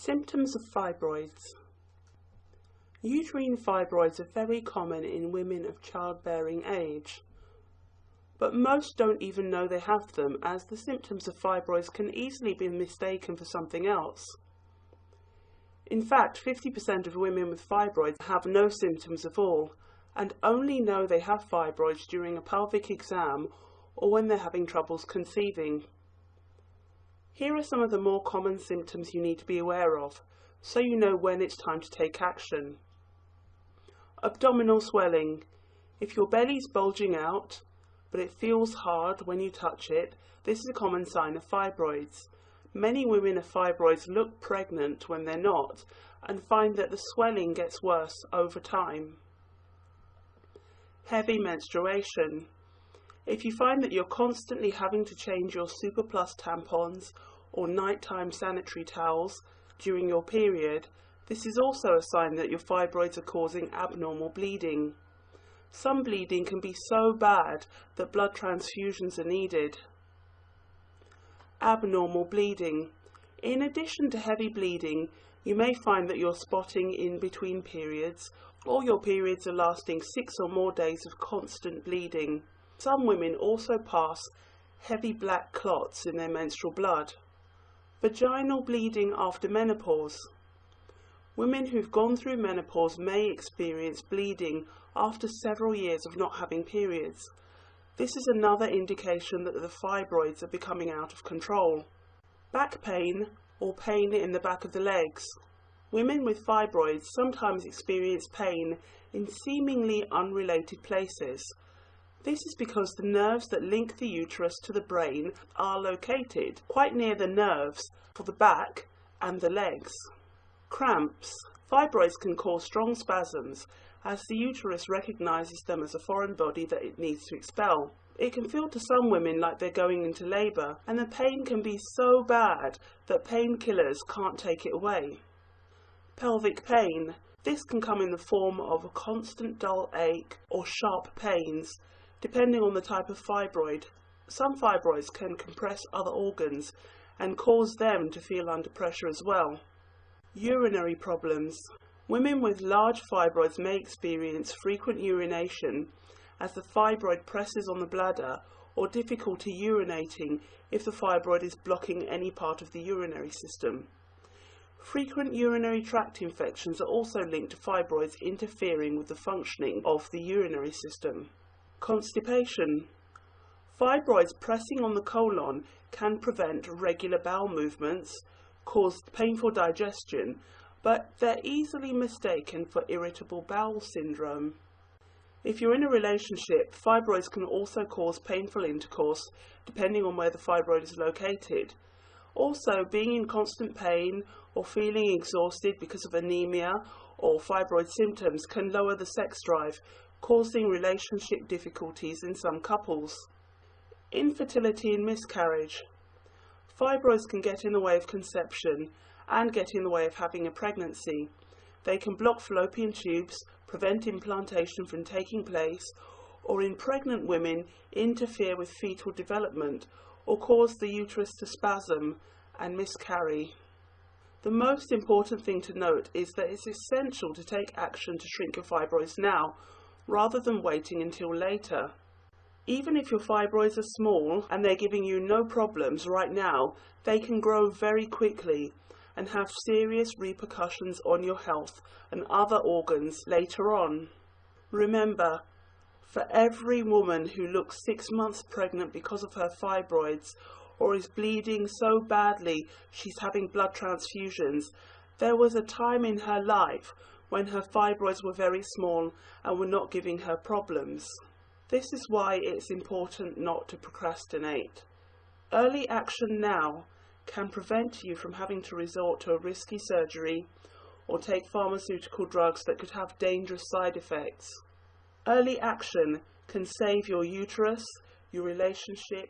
Symptoms of fibroids. Uterine fibroids are very common in women of childbearing age, but most don't even know they have them, as the symptoms of fibroids can easily be mistaken for something else. In fact, 50% of women with fibroids have no symptoms at all, and only know they have fibroids during a pelvic exam or when they're having troubles conceiving. Here are some of the more common symptoms you need to be aware of, so you know when it's time to take action. Abdominal swelling. If your belly's bulging out, but it feels hard when you touch it, this is a common sign of fibroids. Many women with fibroids look pregnant when they're not, and find that the swelling gets worse over time. Heavy menstruation. If you find that you're constantly having to change your Super Plus tampons or nighttime sanitary towels during your period, this is also a sign that your fibroids are causing abnormal bleeding. Some bleeding can be so bad that blood transfusions are needed. Abnormal bleeding. In addition to heavy bleeding, you may find that you're spotting in between periods, or your periods are lasting 6 or more days of constant bleeding. Some women also pass heavy black clots in their menstrual blood. Vaginal bleeding after menopause. Women who've gone through menopause may experience bleeding after several years of not having periods. This is another indication that the fibroids are becoming out of control. Back pain or pain in the back of the legs. Women with fibroids sometimes experience pain in seemingly unrelated places. This is because the nerves that link the uterus to the brain are located quite near the nerves for the back and the legs. Cramps. Fibroids can cause strong spasms as the uterus recognizes them as a foreign body that it needs to expel. It can feel to some women like they're going into labor, and the pain can be so bad that painkillers can't take it away. Pelvic pain. This can come in the form of a constant dull ache or sharp pains, depending on the type of fibroid. Some fibroids can compress other organs and cause them to feel under pressure as well. Urinary problems. Women with large fibroids may experience frequent urination as the fibroid presses on the bladder, or difficulty urinating if the fibroid is blocking any part of the urinary system. Frequent urinary tract infections are also linked to fibroids interfering with the functioning of the urinary system. Constipation. Fibroids pressing on the colon can prevent regular bowel movements, cause painful digestion, but they're easily mistaken for irritable bowel syndrome. If you're in a relationship, fibroids can also cause painful intercourse depending on where the fibroid is located. Also, being in constant pain or feeling exhausted because of anemia or fibroid symptoms can lower the sex drive, causing relationship difficulties in some couples. Infertility and miscarriage. Fibroids can get in the way of conception and get in the way of having a pregnancy. They can block fallopian tubes, prevent implantation from taking place, or in pregnant women interfere with fetal development or cause the uterus to spasm and miscarry. The most important thing to note is that it's essential to take action to shrink your fibroids now, rather than waiting until later. Even if your fibroids are small and they're giving you no problems right now, they can grow very quickly and have serious repercussions on your health and other organs later on. Remember, for every woman who looks 6 months pregnant because of her fibroids, or is bleeding so badly she's having blood transfusions, there was a time in her life when her fibroids were very small and were not giving her problems. This is why it's important not to procrastinate. Early action now can prevent you from having to resort to a risky surgery or take pharmaceutical drugs that could have dangerous side effects. Early action can save your uterus, your relationship,